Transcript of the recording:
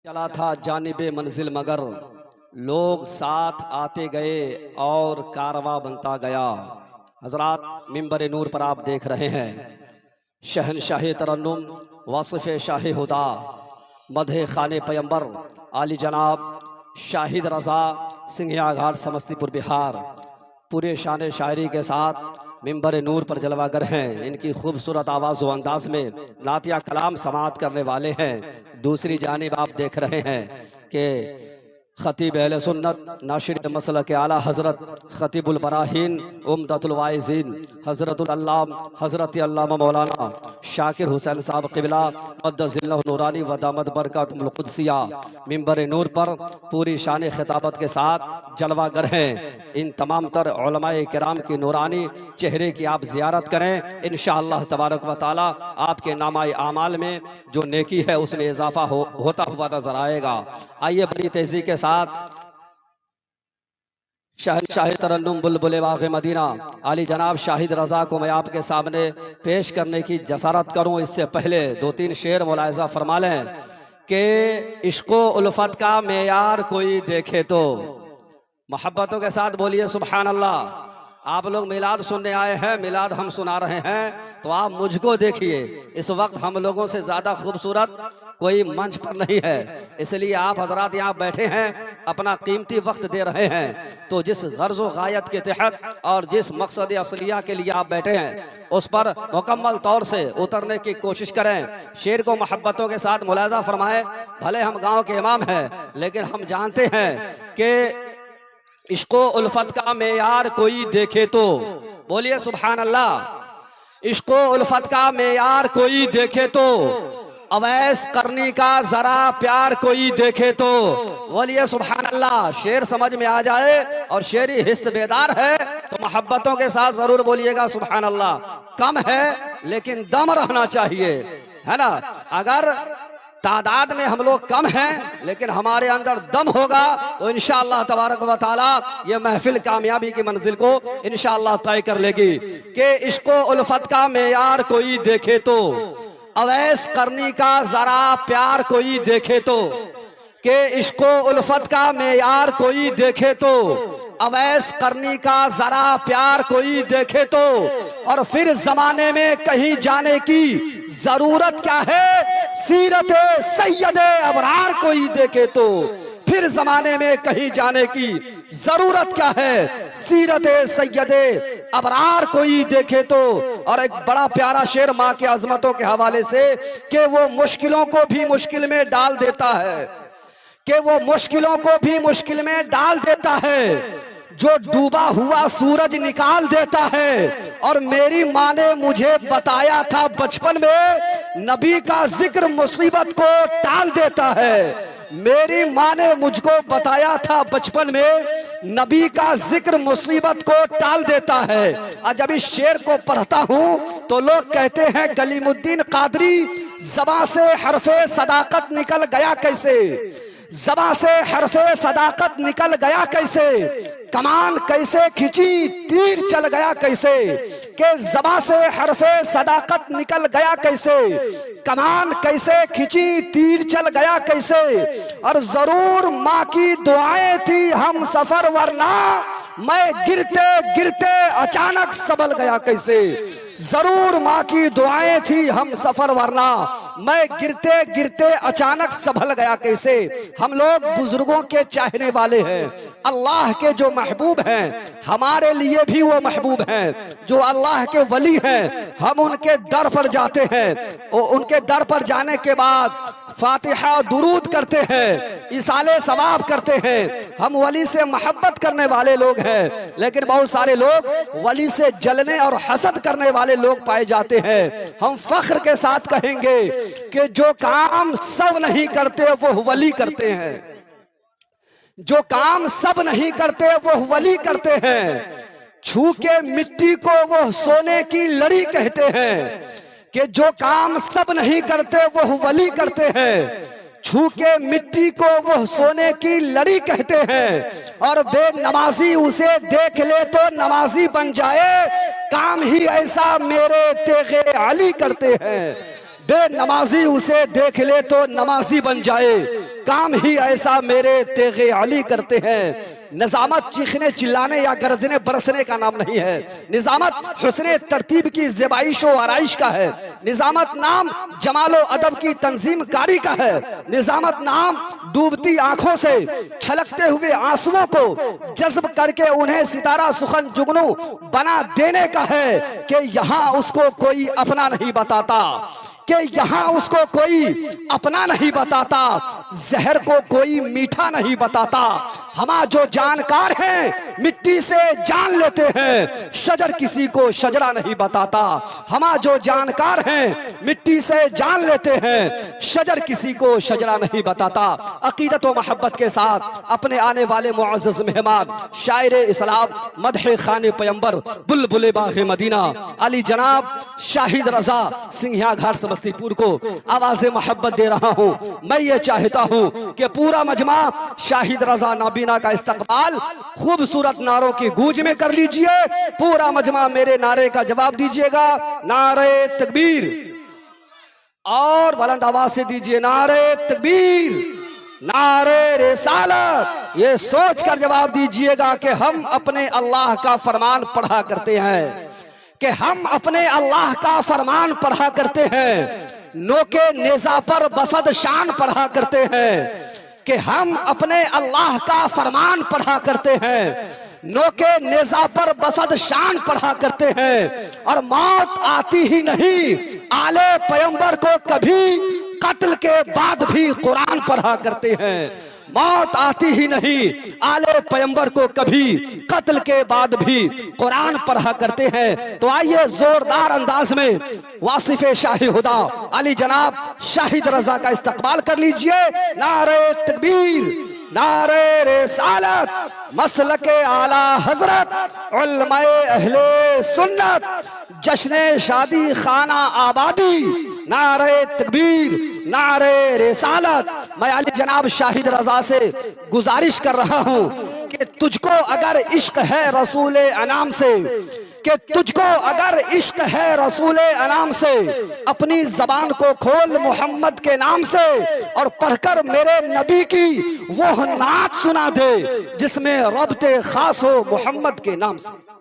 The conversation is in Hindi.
चला था जानिबे मंजिल मगर लोग साथ आते गए और कारवां बनता गया। हजरात, मिंबर नूर पर आप देख रहे हैं शहनशाह तरन्नुम वासिफ शाह हुदा मधे खाने पैगंबर आली जनाब शाहिद रज़ा सिंघिया घाट समस्तीपुर बिहार पूरे शान शायरी के साथ मिंबर नूर पर जलवागर हैं। इनकी खूबसूरत आवाज़ व अंदाज में नातिया कलाम समाअत करने वाले हैं। दूसरी जानिब आप देख रहे हैं कि खतीब अहले सुन्नत नाशिर मसलक के आला हज़रत खतीबुल बराहीन उम्दतुल वाइज़ीन हज़रतुल अल्लाम हज़रत अल्लामा मौलाना शाकिर हुसैन साहब क़िबला मद्दज़िल्लहु नूरानी व दामद बरकातुहुल क़ुद्सिया मिंबर नूर पर पूरी शान खिताबत के साथ जलवागर हैं। इन तमाम तर उलमाए किराम की नूरानी चेहरे की आप ज़ियारत करें। इंशाअल्लाह तबारक व तआला आपके नामाए आमाल में जो नेकी है उसमें इजाफा होता हुआ नजर आएगा। आइए बड़ी तेजी के साथ शहनशाह तरन्नुम बुलबुल बाग़ मदीना आली जनाब शाहिद रज़ा को मैं आपके सामने पेश करने की जसारत करूं। इससे पहले दो तीन शेर मुलाहिज़ा फरमा लें कि इश्क़ो उल्फत का मेयार कोई देखे तो मोहब्बतों के साथ बोलिए सुभान अल्लाह। आप लोग मिलाद सुनने आए हैं, मिलाद हम सुना रहे हैं, तो आप मुझको देखिए। इस वक्त हम लोगों से ज़्यादा खूबसूरत कोई मंच पर नहीं है, इसलिए आप हजरात यहाँ बैठे हैं, अपना कीमती वक्त दे रहे हैं। तो जिस गर्ज़ व गायत के तहत और जिस मकसद असलिया के लिए आप बैठे हैं उस पर मुकम्मल तौर से उतरने की कोशिश करें। शेर को मोहब्बतों के साथ मुलाहिज़ा फरमाएं। भले हम गाँव के इमाम हैं, लेकिन हम जानते हैं कि इश्क़ो उल्फत का मेयार कोई देखे तो बोलिए सुभान अल्लाह। इश्क़ो उल्फत का मेयार कोई देखे तो अवैस करनी का जरा प्यार कोई देखे तो बोलिए सुभान अल्लाह। शेर समझ में आ जाए और शेरी हिस्त बेदार है तो मोहब्बतों के साथ जरूर बोलिएगा सुभान अल्लाह। कम है लेकिन दम रहना चाहिए, है ना। अगर तादाद में हम लोग कम हैं लेकिन हमारे अंदर दम होगा तो इंशाअल्लाह तबारक व तआला ये महफिल कामयाबी की मंजिल को इंशाअल्लाह तय कर लेगी। कि इश्क़ो उल्फत का मेयार कोई देखे तो अवैस करनी का जरा प्यार कोई देखे तो कि इश्क़ो उल्फत का मेयार कोई देखे तो अवैस करनी का जरा प्यार कोई देखे तो और फिर जमाने में कहीं जाने की जरूरत क्या है, सीरत सैयद अबरार कोई देखे तो फिर जमाने में कहीं जाने की जरूरत क्या है, सीरत सैयद अबरार कोई देखे तो। और एक बड़ा प्यारा शेर माँ की अजमतों के हवाले से कि वो मुश्किलों को भी मुश्किल में डाल देता है, कि वो मुश्किलों को भी मुश्किल में डाल देता है, जो डूबा हुआ सूरज निकाल देता है। और मेरी माँ ने मुझे बताया था बचपन में नबी का जिक्र मुसीबत को टाल देता है। मेरी माँ ने मुझको बताया था बचपन में नबी का जिक्र मुसीबत को टाल देता है। और जब इस शेर को पढ़ता हूँ तो लोग कहते हैं कलीमुद्दीन कादरी ज़बां से हरफे सदाकत निकल गया कैसे, ज़बां से हरफे सदाकत निकल गया कैसे, कमान कैसे खिंची तीर चल गया कैसे। के ज़बां से हरफे सदाकत निकल गया कैसे, कमान कैसे खिंची तीर चल गया कैसे। और जरूर माँ की दुआएं थी हम सफर, वरना मैं गिरते गिरते अचानक संभल गया कैसे। जरूर माँ की दुआएं थी हम सफर, वरना मैं गिरते गिरते अचानक संभल गया कैसे। हम लोग बुजुर्गों के चाहने वाले हैं, अल्लाह के जो महबूब हैं हमारे लिए भी वो महबूब हैं। जो अल्लाह के वली हैं हम उनके दर पर जाते हैं, उनके दर पर जाने के बाद फातिहा दुरूद करते हैं, इसाले सवाब करते हैं। हम वली से मोहब्बत करने वाले लोग हैं, लेकिन बहुत सारे लोग वली से जलने और हसद करने वाले लोग पाए जाते हैं। हम फख्र के साथ कहेंगे कि जो काम सब नहीं करते वो वली करते हैं, जो काम सब नहीं करते वो वली करते हैं। छू के मिट्टी को वो सोने की लड़ी कहते हैं कि जो काम सब नहीं करते वो वली करते हैं। छू के मिट्टी को वो सोने की लड़ी कहते हैं। और बेनमाजी उसे देख ले तो नमाजी बन जाए, काम ही ऐसा मेरे तेगे अली करते हैं। बेनमाजी उसे देख ले तो नमाजी बन जाए, काम ही ऐसा मेरे तेगे अली करते हैं। निजामत चीखने चिल्लाने या गरजने बरसने का नाम नहीं है। निजामत हुस्ने तरतीब की ज़ेबाइश व आराइश का है। निजामत नाम जमालो अदब की तंजीम कारी का है। निजामत नाम डूबती आंखों से छलकते हुए आंसुओं को जज्ब करके उन्हें सितारा सुखन जुगनू बना देने का है कि यहाँ उसको कोई अपना नहीं बताता, कि यहाँ उसको कोई अपना नहीं बताता, जहर को कोई मीठा नहीं बताता। हमा जो जानकार हैं मिट्टी से जान लेते हैं, शजर किसी को शजरा नहीं बताता। हमा जो जानकार हैं मिट्टी से जान लेते हैं, शजर किसी को शजरा नहीं बताता। अकीदत व मोहब्बत के साथ अपने आने वाले मुअज़्ज़ज़ मेहमान शायर इस्लाम मदह खाने पैगंबर बुलबुल बाग़े मदीना अली जनाब शाहिद रजा सिंघिया घाट समस्तीपुर को आवाज़ मोहब्बत दे रहा हूँ। मैं ये चाहता हूँ कि पूरा मजमा शाहिद रजा नाबीना का इस्तकबाल खूबसूरत नारों की गूंज में कर लीजिए। पूरा मजमा मेरे नारे का जवाब दीजिएगा, नारे तकबीर, और बुलंद आवाज से दीजिए नारे तकबीर, नारे रिसालत। ये सोच कर जवाब दीजिएगा कि हम अपने अल्लाह का फरमान पढ़ा करते हैं, कि हम अपने अल्लाह का फरमान पढ़ा करते हैं। नोके नेज़ा पर बसद शान पढ़ा करते हैं, कि हम अपने अल्लाह का फरमान पढ़ा करते हैं। नोके नेज़ा पर बसद शान पढ़ा करते हैं। और मौत आती ही नहीं आले पैगंबर को कभी, कत्ल के बाद भी कुरान पढ़ा करते हैं। मौत आती ही नहीं आले पैगंबर को कभी, कत्ल के बाद भी कुरान पढ़ा करते हैं। तो आइए जोरदार अंदाज में वासिफे शाही हुदा अली जनाब शाहिद रजा का इस्तकबाल कर लीजिए। नारे तकबीर, नारे रिसालत, मसलके आला हजरत उलमाए अहले सुन्नत, जश्न शादी खाना आबादी, नारे तकबीर, नारे रिसालत। मैं अली जनाब शाहिद रजा से गुजारिश कर रहा हूँ कि तुझको अगर इश्क है रसूल अनाम से, कि तुझको अगर इश्क है रसूल अनाम से, अपनी जबान को खोल मोहम्मद के नाम से और पढ़कर मेरे नबी की वो नात सुना दे जिसमें रब्ते खास हो मोहम्मद के नाम से।